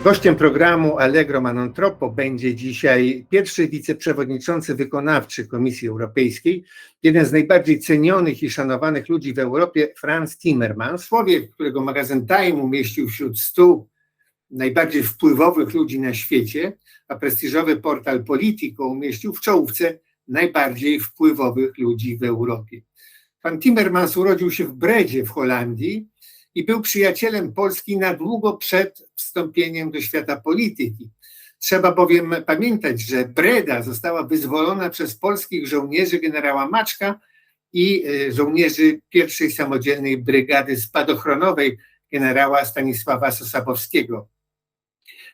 Gościem programu Allegro troppo będzie dzisiaj pierwszy wiceprzewodniczący wykonawczy Komisji Europejskiej, jeden z najbardziej cenionych i szanowanych ludzi w Europie, Frans Timmermans, człowiek, którego magazyn Time umieścił wśród 100 najbardziej wpływowych ludzi na świecie, a prestiżowy portal Politico umieścił w czołówce najbardziej wpływowych ludzi w Europie. Pan Timmermans urodził się w Bredzie w Holandii i był przyjacielem Polski na długo przed wstąpieniem do świata polityki. Trzeba bowiem pamiętać, że Breda została wyzwolona przez polskich żołnierzy generała Maczka i żołnierzy pierwszej samodzielnej brygady spadochronowej generała Stanisława Sosabowskiego.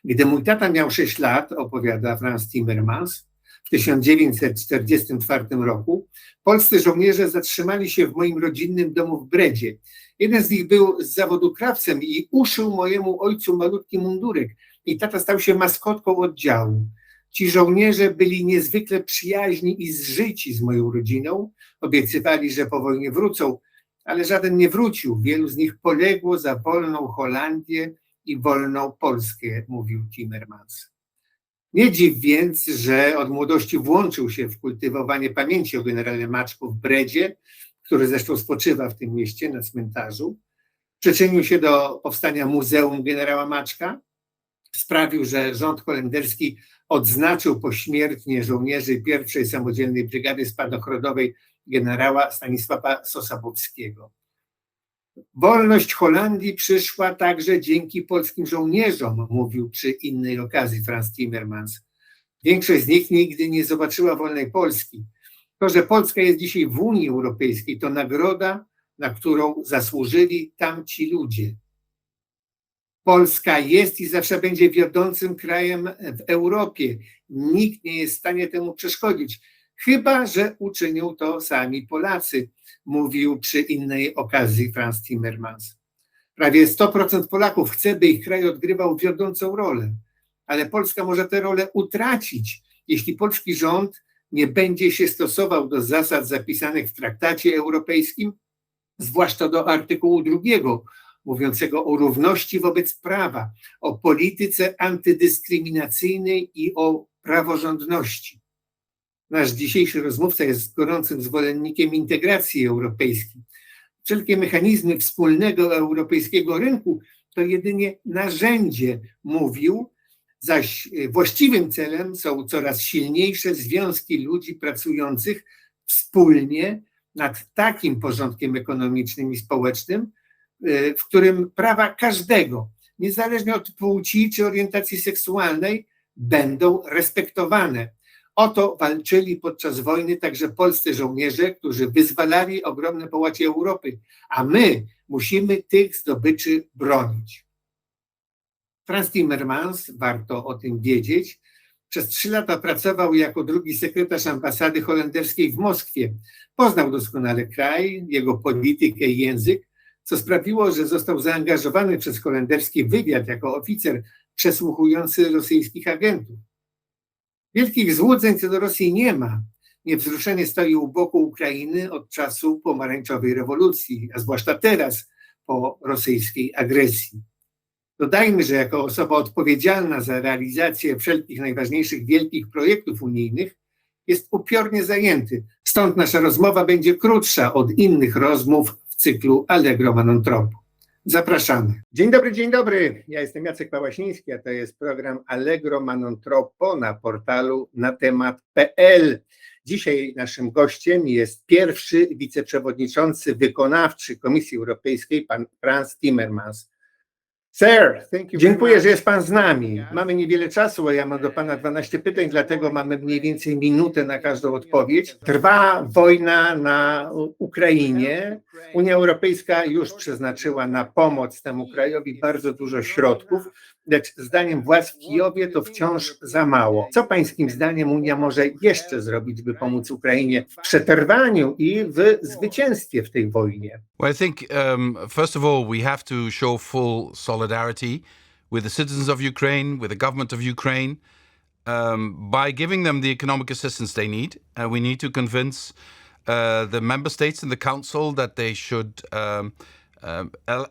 Gdy mój tata miał 6 lat, opowiada Frans Timmermans, w 1944 roku polscy żołnierze zatrzymali się w moim rodzinnym domu w Bredzie. Jeden z nich był z zawodu krawcem i uszył mojemu ojcu malutki mundurek i tata stał się maskotką oddziału. Ci żołnierze byli niezwykle przyjaźni i zżyci z moją rodziną. Obiecywali, że po wojnie wrócą, ale żaden nie wrócił. Wielu z nich poległo za wolną Holandię i wolną Polskę, mówił Timmermans. Nie dziw więc, że od młodości włączył się w kultywowanie pamięci o generale Maczku w Bredzie, który zresztą spoczywa w tym mieście na cmentarzu. Przyczynił się do powstania Muzeum Generała Maczka. Sprawił, że rząd holenderski odznaczył pośmiertnie żołnierzy pierwszej samodzielnej brygady spadochronowej generała Stanisława Sosabowskiego. Wolność Holandii przyszła także dzięki polskim żołnierzom, mówił przy innej okazji Frans Timmermans. Większość z nich nigdy nie zobaczyła wolnej Polski. To, że Polska jest dzisiaj w Unii Europejskiej, to nagroda, na którą zasłużyli tamci ludzie. Polska jest i zawsze będzie wiodącym krajem w Europie. Nikt nie jest w stanie temu przeszkodzić, chyba że uczynią to sami Polacy, mówił przy innej okazji Frans Timmermans. Prawie 100% Polaków chce, by ich kraj odgrywał wiodącą rolę, ale Polska może tę rolę utracić, jeśli polski rząd nie będzie się stosował do zasad zapisanych w traktacie europejskim, zwłaszcza do artykułu 2, mówiącego o równości wobec prawa, o polityce antydyskryminacyjnej i o praworządności. Nasz dzisiejszy rozmówca jest gorącym zwolennikiem integracji europejskiej. Wszelkie mechanizmy wspólnego europejskiego rynku to jedynie narzędzie, mówił, zaś właściwym celem są coraz silniejsze związki ludzi pracujących wspólnie nad takim porządkiem ekonomicznym i społecznym, w którym prawa każdego, niezależnie od płci czy orientacji seksualnej, będą respektowane. O to walczyli podczas wojny także polscy żołnierze, którzy wyzwalali ogromne połacie Europy, a my musimy tych zdobyczy bronić. Frans Timmermans, warto o tym wiedzieć, przez 3 lata pracował jako drugi sekretarz ambasady holenderskiej w Moskwie. Poznał doskonale kraj, jego politykę i język, co sprawiło, że został zaangażowany przez holenderski wywiad jako oficer przesłuchujący rosyjskich agentów. Wielkich złudzeń co do Rosji nie ma. Niewzruszenie stoi u boku Ukrainy od czasu pomarańczowej rewolucji, a zwłaszcza teraz po rosyjskiej agresji. Dodajmy, że jako osoba odpowiedzialna za realizację wszelkich najważniejszych wielkich projektów unijnych jest upiornie zajęty. Stąd nasza rozmowa będzie krótsza od innych rozmów w cyklu Allegro troppo. Zapraszamy. Dzień dobry, dzień dobry. Ja jestem Jacek Pałasiński, a to jest program Allegro troppo na portalu naTemat.pl. Dzisiaj naszym gościem jest pierwszy wiceprzewodniczący wykonawczy Komisji Europejskiej, pan Frans Timmermans. Sir, dziękuję, że jest pan z nami. Mamy niewiele czasu, a ja mam do pana 12 pytań, dlatego mamy mniej więcej minutę na każdą odpowiedź. Trwa wojna na Ukrainie. Unia Europejska już przeznaczyła na pomoc temu krajowi bardzo dużo środków, lecz zdaniem władz w Kijowie to wciąż za mało. Co pańskim zdaniem Unia może jeszcze zrobić, by pomóc Ukrainie w przetrwaniu i w zwycięstwie w tej wojnie? Well, I think, first of all, we have to show full solidarity with the citizens of Ukraine, with the government of Ukraine, by giving them the economic assistance they need. We need to convince the member states and the council that they should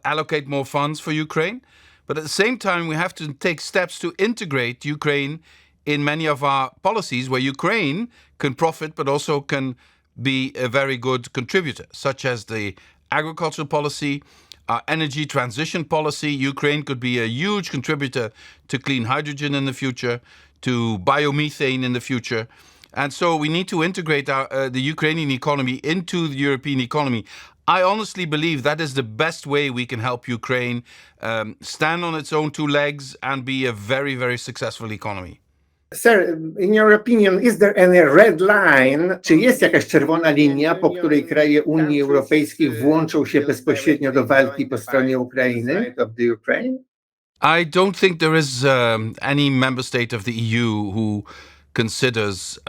allocate more funds for Ukraine. But at the same time, we have to take steps to integrate Ukraine in many of our policies where Ukraine can profit but also can be a very good contributor, such as the agricultural policy, our energy transition policy. Ukraine could be a huge contributor to clean hydrogen in the future, to biomethane in the future. And so we need to integrate the Ukrainian economy into the European economy. I honestly believe that is the best way we can help Ukraine stand on its own two legs and be a very, very successful economy. Sir, in your opinion, is there any red line? Czy jest jakaś czerwona linia, po której kraje Unii Europejskiej włączą się bezpośrednio do walki po stronie Ukrainy, of the Ukraine? I don't think there is any member state of the EU who considers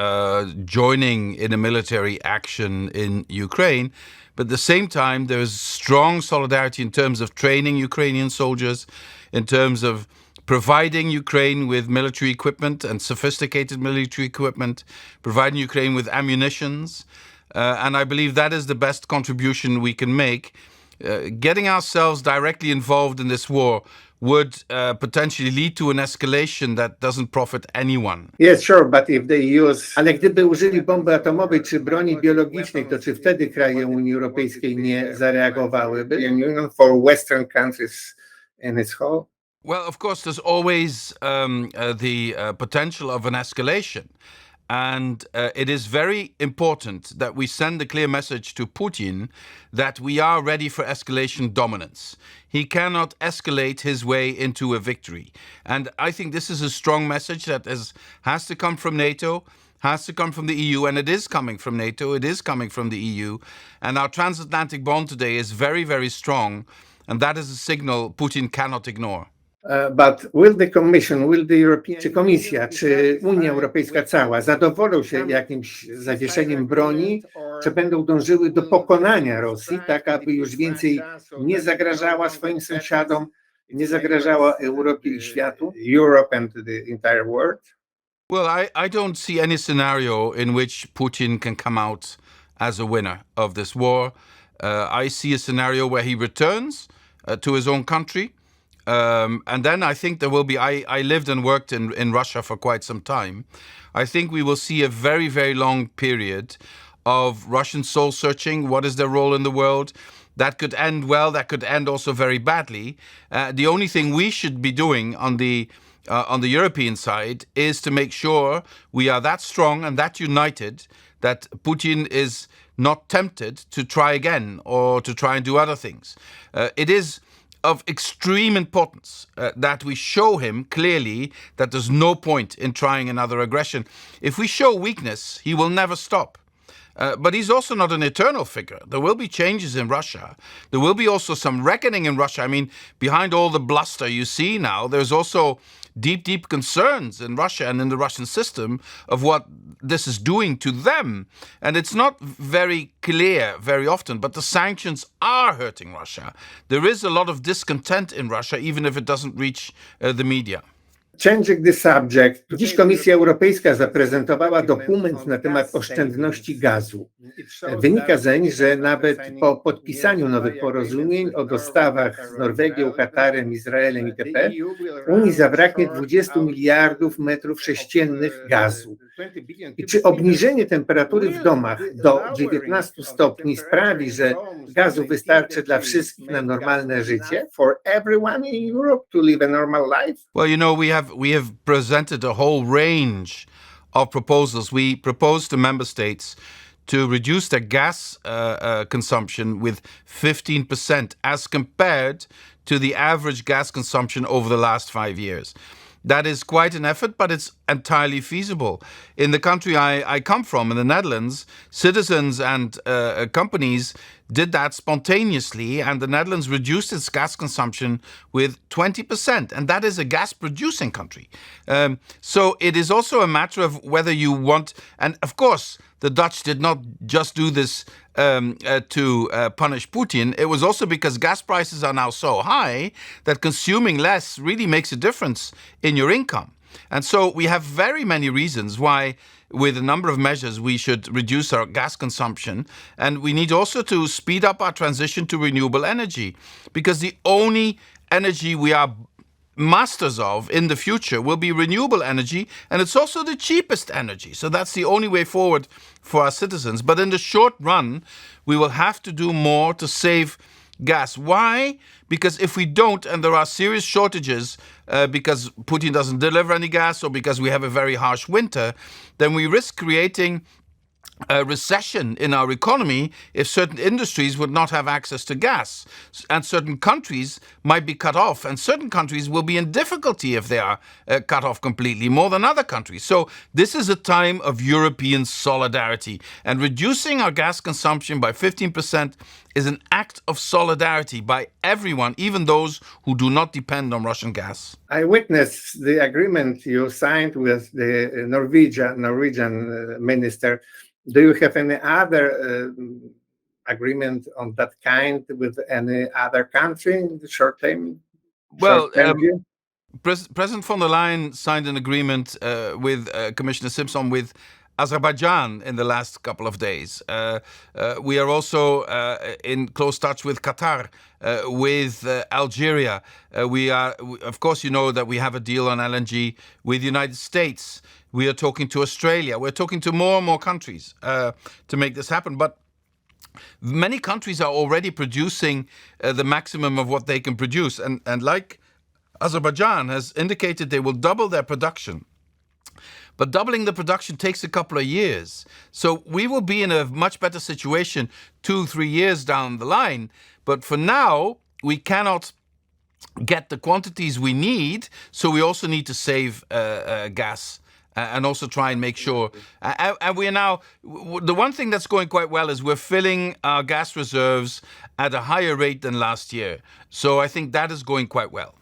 joining in a military action in Ukraine. But at the same time, there is strong solidarity in terms of training Ukrainian soldiers, in terms of providing Ukraine with military equipment and sophisticated military equipment, providing Ukraine with ammunitions. And I believe that is the best contribution we can make. Getting ourselves directly involved in this war would potentially lead to an escalation that doesn't profit anyone. Yes, sure, but if they use... Ale gdyby użyli bomby atomowej czy broni biologicznej, to czy wtedy kraje Unii Europejskiej nie zareagowałyby? Union for Western countries in its whole? Well, of course, there's always the potential of an escalation. And it is very important that we send a clear message to Putin that we are ready for escalation dominance. He cannot escalate his way into a victory. And I think this is a strong message that has to come from NATO, has to come from the EU, and it is coming from NATO, it is coming from the EU. And our transatlantic bond today is very, very strong. And that is a signal Putin cannot ignore. But will the Commission, will the European, czy Komisja, czy Unia Europejska cała zadowolą się jakimś zawieszeniem broni, czy będą dążyły do pokonania Rosji, tak aby już więcej nie zagrażała swoim sąsiadom, nie zagrażała Europie i światu? Europe and the entire world? Well, I don't see any scenario in which Putin can come out as a winner of this war. I see a scenario where he returns to his own country. And then I think there will be, I lived and worked in Russia for quite some time. I think we will see a very, very long period of Russian soul searching. What is their role in the world? That could end well, that could end also very badly. The only thing we should be doing on the European side is to make sure we are that strong and that united that Putin is not tempted to try again or to try and do other things. It is of extreme importance that we show him clearly that there's no point in trying another aggression. If we show weakness, he will never stop. But he's also not an eternal figure. There will be changes in Russia. There will be also some reckoning in Russia. I mean, behind all the bluster you see now, there's also deep, deep concerns in Russia and in the Russian system of what this is doing to them. And it's not very clear very often, but the sanctions are hurting Russia. There is a lot of discontent in Russia, even if it doesn't reach the media. Changing the subject. Dziś Komisja Europejska zaprezentowała dokument na temat oszczędności gazu. Wynika zeń, że nawet po podpisaniu nowych porozumień o dostawach z Norwegią, Katarem, Izraelem itp. Unii zabraknie 20 miliardów metrów sześciennych gazu. I czy obniżenie temperatury w domach do 19 stopni sprawi, że gazu wystarczy dla wszystkich na normalne życie? For everyone in Europe to live a normal life? Well, you know, we have presented a whole range of proposals. We proposed to member states to reduce their gas consumption with 15% as compared to the average gas consumption over the last 5 years. That is quite an effort, but it's entirely feasible. In the country I come from, in the Netherlands, citizens and companies did that spontaneously, and the Netherlands reduced its gas consumption with 20%, and that is a gas-producing country. So it is also a matter of whether you want, and of course, the Dutch did not just do this to punish Putin. It was also because gas prices are now so high that consuming less really makes a difference in your income. And so we have very many reasons why, with a number of measures, we should reduce our gas consumption. And we need also to speed up our transition to renewable energy, because the only energy we are masters of in the future will be renewable energy, and it's also the cheapest energy. So that's the only way forward for our citizens. But in the short run, we will have to do more to save gas. Why? Because if we don't, and there are serious shortages because Putin doesn't deliver any gas or because we have a very harsh winter, then we risk creating a recession in our economy if certain industries would not have access to gas, and certain countries might be cut off, and certain countries will be in difficulty if they are cut off completely, more than other countries. So this is a time of European solidarity, and reducing our gas consumption by 15% is an act of solidarity by everyone, even those who do not depend on Russian gas. I witnessed the agreement you signed with the Norwegian minister. Do you have any other agreement on that kind with any other country in the short term? Well, President von der Leyen signed an agreement with Commissioner Simpson with Azerbaijan in the last couple of days. We are also in close touch with Qatar, with Algeria. Of course, you know that we have a deal on LNG with the United States. We are talking to Australia. We're talking to more and more countries to make this happen. But many countries are already producing the maximum of what they can produce. And like Azerbaijan has indicated, they will double their production. But doubling the production takes a couple of years. So we will be in a much better situation 2-3 years down the line. But for now, we cannot get the quantities we need. So we also need to save gas. And also try and make sure. And we are now, the one thing that's going quite well is we're filling our gas reserves at a higher rate than last year. So I think that is going quite well.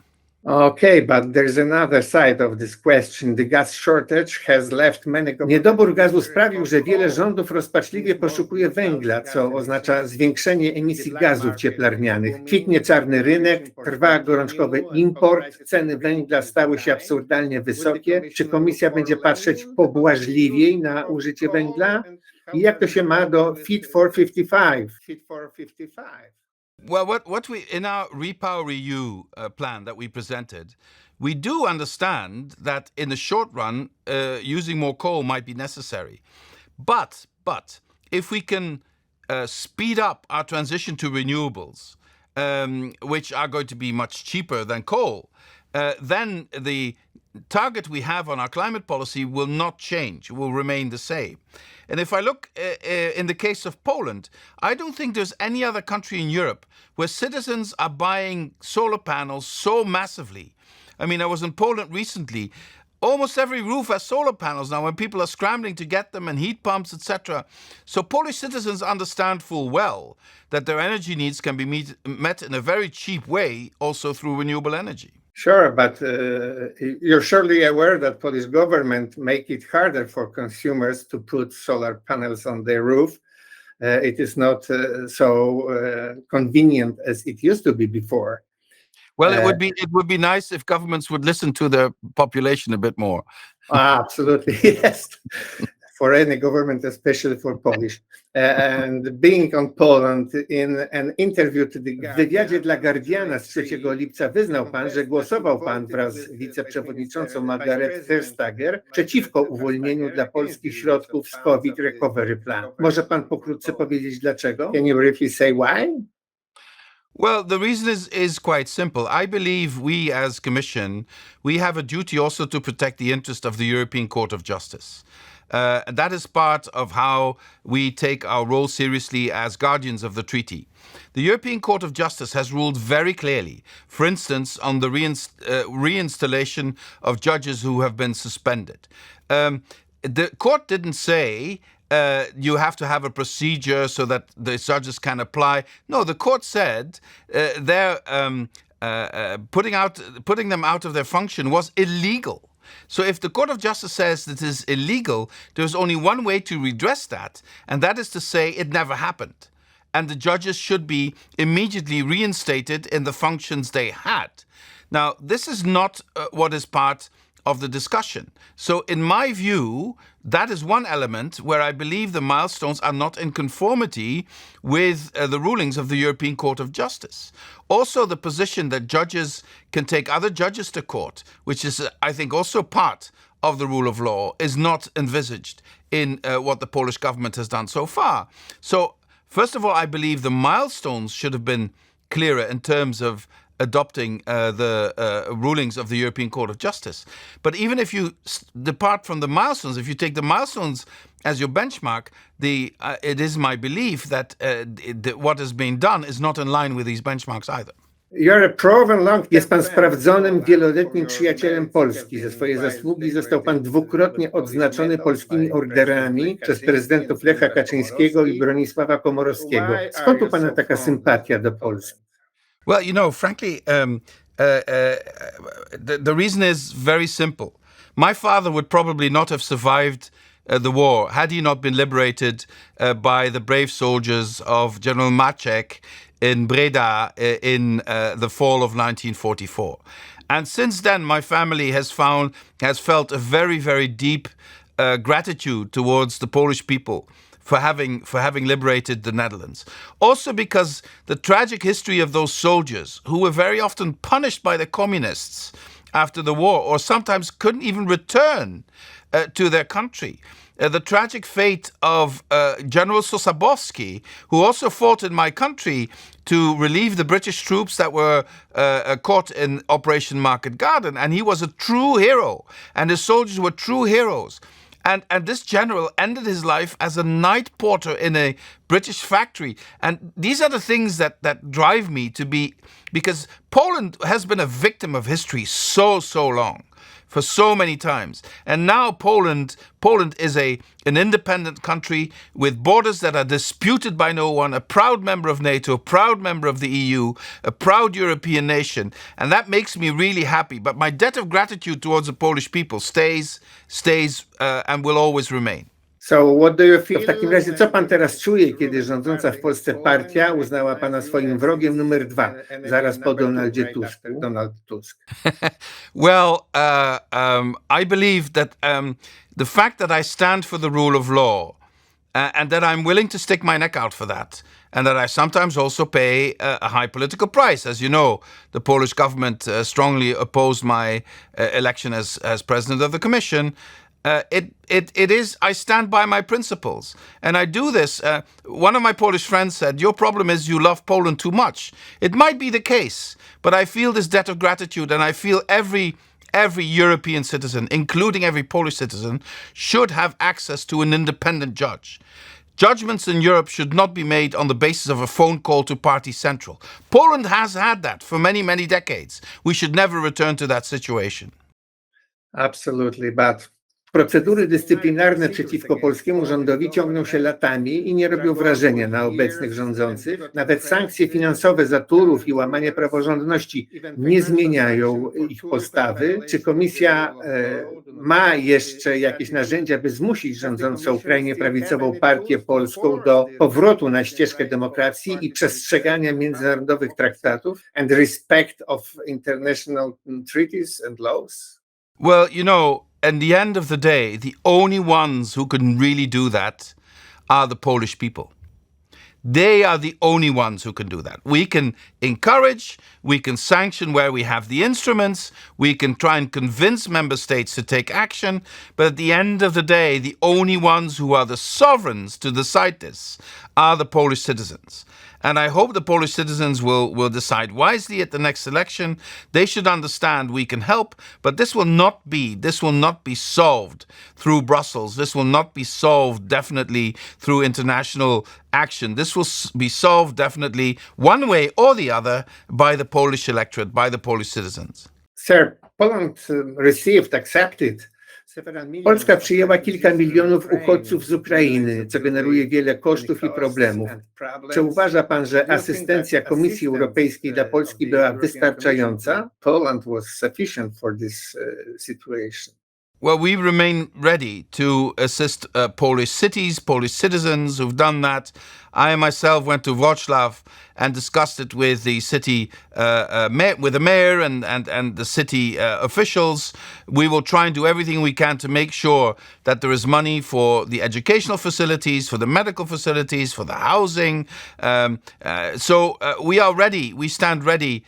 Okay, but there's another side of this question. The gas shortage has left many... Niedobór gazu sprawił, że wiele rządów rozpaczliwie poszukuje węgla, co oznacza zwiększenie emisji gazów cieplarnianych. Kwitnie czarny rynek, trwa gorączkowy import, ceny węgla stały się absurdalnie wysokie. Czy komisja będzie patrzeć pobłażliwiej na użycie węgla? I jak to się ma do Fit for 55? Well, what we in our REPowerEU plan that we presented, we do understand that in the short run, using more coal might be necessary. But if we can speed up our transition to renewables, which are going to be much cheaper than coal, then the target we have on our climate policy will not change, will remain the same. And if I look in the case of Poland, I don't think there's any other country in Europe where citizens are buying solar panels so massively. I mean, I was in Poland recently. Almost every roof has solar panels now, and people are scrambling to get them, and heat pumps, etc. So Polish citizens understand full well that their energy needs can be met in a very cheap way, also through renewable energy. Sure, but you're surely aware that Polish government make it harder for consumers to put solar panels on their roof. It is not so convenient as it used to be before. Well, it would be nice if governments would listen to their population a bit more. Absolutely, yes. For any government, especially for Polish. And being on Poland, in an interview to the wywiadzie dla Guardiana z 3 lipca wyznał pan, że głosował pan wraz z wiceprzewodniczącą Margaret Vestager przeciwko uwolnieniu dla polskich środków z COVID Recovery Plan. Może pan pokrótce powiedzieć dlaczego? Can you briefly say why? Well, the reason is quite simple. I believe we as Commission, we have a duty also to protect the interest of the European Court of Justice. That is part of how we take our role seriously as guardians of the treaty. The European Court of Justice has ruled very clearly, for instance, on the reinstallation of judges who have been suspended. The court didn't say you have to have a procedure so that the judges can apply. No, the court said they're putting them out of their function was illegal. So if the Court of Justice says that it is illegal, there's only one way to redress that, and that is to say it never happened. And the judges should be immediately reinstated in the functions they had. Now, this is not what is part of the discussion. So in my view, that is one element where I believe the milestones are not in conformity with the rulings of the European Court of Justice. Also, the position that judges can take other judges to court, which is, I think, also part of the rule of law, is not envisaged in what the Polish government has done so far. So, first of all, I believe the milestones should have been clearer in terms of adopting the rulings of the European Court of Justice. But even if you depart from the milestones, if you take the milestones as your benchmark, it is my belief that what is being done is not in line with these benchmarks either. Jest pan sprawdzonym, wieloletnim przyjacielem Polski. Za swoje zasługi został pan dwukrotnie odznaczony polskimi orderami przez prezydentów Lecha Kaczyńskiego i Bronisława Komorowskiego. Skąd u pana taka sympatia do Polski? Well, frankly, the reason is very simple. My father would probably not have survived the war had he not been liberated by the brave soldiers of General Maciek in Breda in the fall of 1944. And since then, my family has felt a very, very deep gratitude towards the Polish people for having liberated the Netherlands. Also because the tragic history of those soldiers, who were very often punished by the communists after the war, or sometimes couldn't even return to their country. The tragic fate of General Sosabowski, who also fought in my country to relieve the British troops that were caught in Operation Market Garden. And he was a true hero, and his soldiers were true heroes. And this general ended his life as a night porter in a British factory. And these are the things that drive me to be, because Poland has been a victim of history so long, for so many times. And now Poland is an independent country with borders that are disputed by no one, a proud member of NATO, a proud member of the EU, a proud European nation. And that makes me really happy. But my debt of gratitude towards the Polish people stays and will always remain. So what do you feel? W takim razie, co pan teraz czuje, kiedy rządząca w Polsce partia uznała pana swoim wrogiem numer 2, zaraz po Donald Tusk? Well, I believe that the fact that I stand for the rule of law and that I'm willing to stick my neck out for that, and that I sometimes also pay a high political price. As you know, the Polish government strongly opposed my election as president of the Commission. I stand by my principles, and I do this. One of my Polish friends said, "Your problem is you love Poland too much." It might be the case, but I feel this debt of gratitude, and I feel every European citizen, including every Polish citizen, should have access to an independent judge. Judgments in Europe should not be made on the basis of a phone call to Party Central. Poland has had that for many, many decades. We should never return to that situation. Absolutely, but procedury dyscyplinarne przeciwko polskiemu rządowi ciągną się latami i nie robią wrażenia na obecnych rządzących. Nawet sankcje finansowe za Turów i łamanie praworządności nie zmieniają ich postawy. Czy Komisja ma jeszcze jakieś narzędzia, by zmusić rządzącą krajnie prawicową partię polską do powrotu na ścieżkę demokracji i przestrzegania międzynarodowych traktatów and respect of international treaties and laws? Well, at the end of the day, the only ones who can really do that are the Polish people. They are the only ones who can do that. We can encourage, we can sanction where we have the instruments, we can try and convince member states to take action, but at the end of the day, the only ones who are the sovereigns to decide this are the Polish citizens. And I hope the Polish citizens will decide wisely at the next election. They should understand we can help, but this will not be solved through Brussels. This will not be solved definitely through international action. This will be solved definitely one way or the other by the Polish electorate, by the Polish citizens. Sir, Poland accepted. Polska przyjęła kilka milionów uchodźców z Ukrainy, co generuje wiele kosztów i problemów. Czy uważa pan, że asystencja Komisji Europejskiej dla Polski była wystarczająca? Poland was sufficient for this situation. Well, we remain ready to assist Polish cities, Polish citizens who've done that. I myself went to Wrocław and discussed it with the city, with the mayor and the city officials. We will try and do everything we can to make sure that there is money for the educational facilities, for the medical facilities, for the housing. So we are ready. We stand ready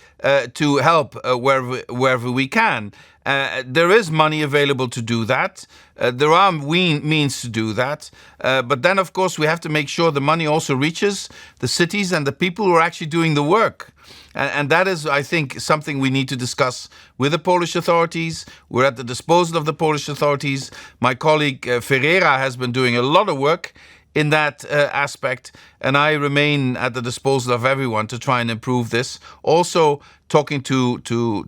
to help wherever we can. There is money available to do that. There are means to do that. But then, of course, we have to make sure the money also reaches the cities and the people who are actually doing the work. And that is, I think, something we need to discuss with the Polish authorities. We're at the disposal of the Polish authorities. My colleague Ferreira has been doing a lot of work in that aspect, and I remain at the disposal of everyone to try and improve this. Also, talking to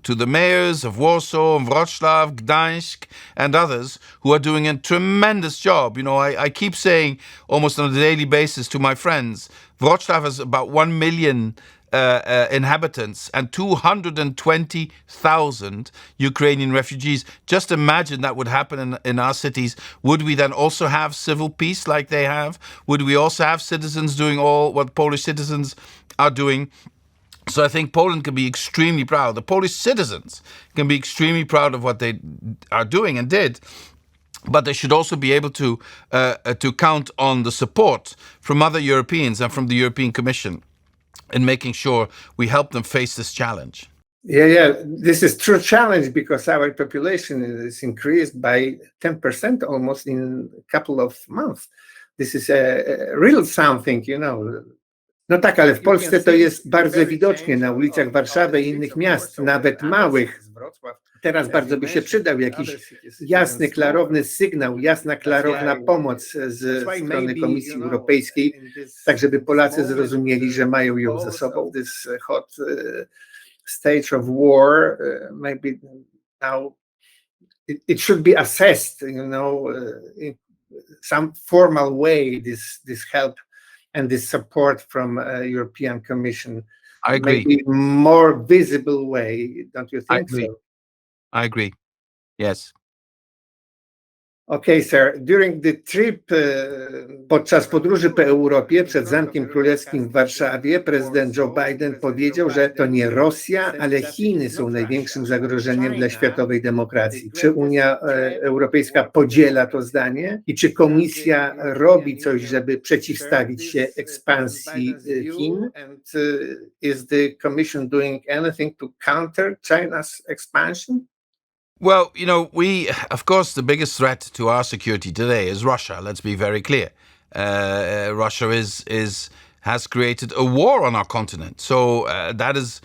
the mayors of Warsaw, Wrocław, Gdańsk, and others who are doing a tremendous job. You know, I keep saying almost on a daily basis to my friends, Wrocław has about 1 million inhabitants and 220,000 Ukrainian refugees. Just imagine that would happen in our cities. Would we then also have civil peace like they have? Would we also have citizens doing all what Polish citizens are doing? So I think Poland can be extremely proud. The Polish citizens can be extremely proud of what they are doing and did. But they should also be able to count on the support from other Europeans and from the European Commission in making sure we help them face this challenge. Yeah. This is true challenge because our population is increased by 10% almost in a couple of months. This is a real something, you know. No tak, ale w Polsce to jest bardzo widocznie na ulicach Warszawy i innych miast, nawet małych. Teraz bardzo by się przydał jakiś jasny, klarowny sygnał, jasna, klarowna pomoc ze strony Komisji Europejskiej, tak żeby Polacy zrozumieli, że mają ją ze sobą. This hot stage of war, maybe now it should be assessed, you know, in some formal way, this help and this support from European Commission. I agree. Maybe more visible way, don't you think so? I agree. Yes. Okay, sir. During the trip, podczas podróży po Europie przed Zamkiem Królewskim w Warszawie, prezydent Joe Biden powiedział, że to nie Rosja, ale Chiny są największym zagrożeniem dla światowej demokracji. Czy Unia Europejska podziela to zdanie i czy Komisja robi coś, żeby przeciwstawić się ekspansji Chin? And is the Commission doing anything to counter China's expansion? Well, you know, of course, the biggest threat to our security today is Russia. Let's be very clear. Russia has created a war on our continent. So that is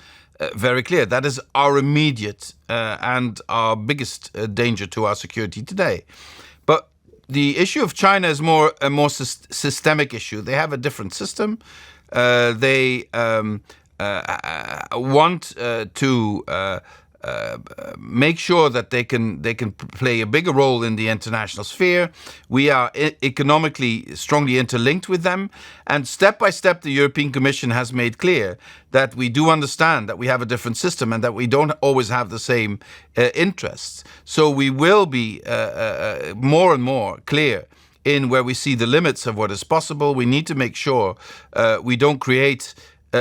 very clear. That is our immediate and our biggest danger to our security today. But the issue of China is a more systemic issue. They have a different system. They want to make sure that they can play a bigger role in the international sphere. We are economically strongly interlinked with them, and step by step the European Commission has made clear that we do understand that we have a different system and that we don't always have the same interests. So we will be more and more clear in where we see the limits of what is possible. We need to make sure we don't create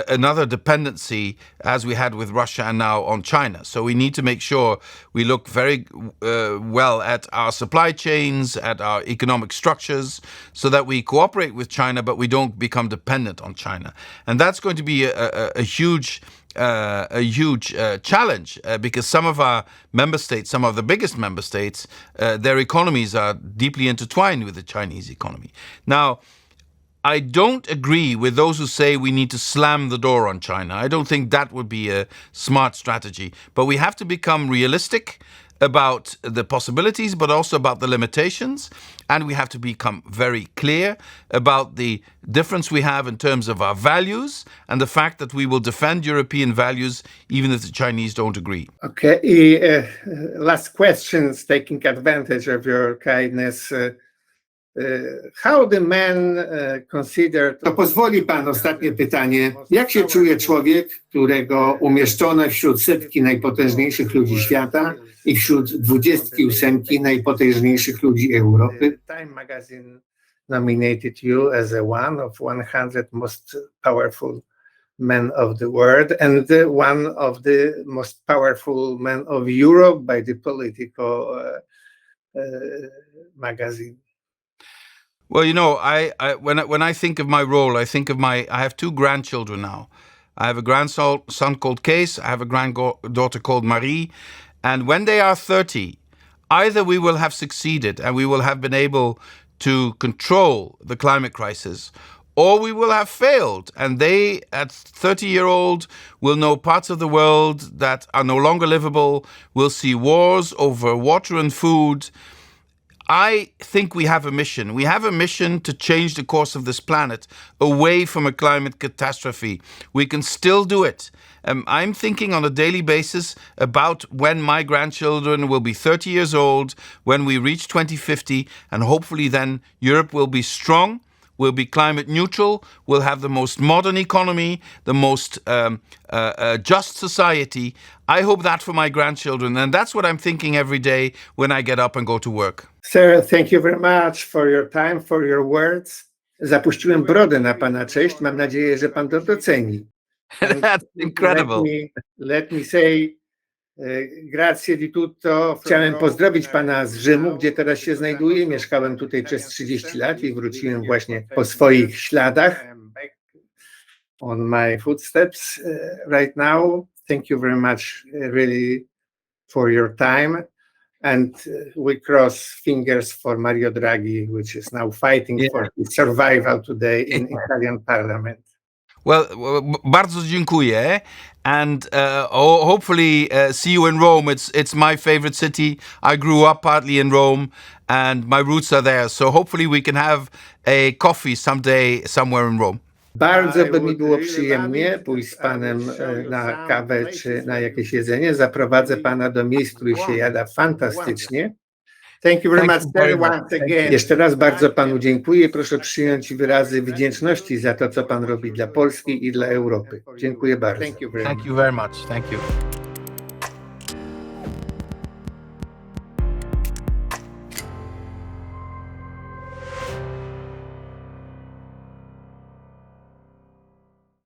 another dependency as we had with Russia and now on China. So we need to make sure we look very well at our supply chains, at our economic structures, so that we cooperate with China, but we don't become dependent on China. And that's going to be a huge challenge because some of our member states, some of the biggest member states, their economies are deeply intertwined with the Chinese economy. Now, I don't agree with those who say we need to slam the door on China. I don't think that would be a smart strategy. But we have to become realistic about the possibilities, but also about the limitations. And we have to become very clear about the difference we have in terms of our values and the fact that we will defend European values even if the Chinese don't agree. Okay, last questions, taking advantage of your kindness. How the man considered... To pozwoli pan ostatnie pytanie. Jak się czuje człowiek, którego umieszczono wśród setki najpotężniejszych ludzi świata i wśród 28 najpotężniejszych ludzi Europy? Time magazine nominated you as one of 100 most powerful men of the world and one of the most powerful men of Europe by the Politico magazine. Well, when I think of my role, I think of I have 2 grandchildren now. I have a grandson called Kees, I have a granddaughter called Marie, and when they are 30, either we will have succeeded and we will have been able to control the climate crisis, or we will have failed, and they, at 30-year-old, will know parts of the world that are no longer livable, will see wars over water and food. I think we have a mission. We have a mission to change the course of this planet away from a climate catastrophe. We can still do it. I'm thinking on a daily basis about when my grandchildren will be 30 years old, when we reach 2050, and hopefully then Europe will be strong, will be climate neutral, will have the most modern economy, the most just society. I hope that for my grandchildren, and that's what I'm thinking every day when I get up and go to work. Sir, thank you very much for your time, for your words. Zapuściłem brodę na pana cześć. Mam nadzieję, że pan to doceni. That's incredible. Let me say grazie di tutto. Chciałem pozdrowić pana z Rzymu, gdzie teraz się znajduję. Mieszkałem tutaj przez 30 lat i wróciłem właśnie po swoich śladach. On my footsteps right now. Thank you very much really for your time. And we cross fingers for Mario Draghi, which is now fighting for his survival today in Italian parliament. Well, bardzo dziękuję, and hopefully see you in Rome. It's my favorite city. I grew up partly in Rome, and my roots are there. So hopefully we can have a coffee someday somewhere in Rome. Bardzo by mi było przyjemnie pójść z panem na kawę czy na jakieś jedzenie. Zaprowadzę pana do miejsc, w których się jada fantastycznie. Thank you very much, sir, once again. Jeszcze raz bardzo panu dziękuję. Proszę przyjąć wyrazy wdzięczności za to, co pan robi dla Polski i dla Europy. Dziękuję bardzo. Thank you very much. Thank you.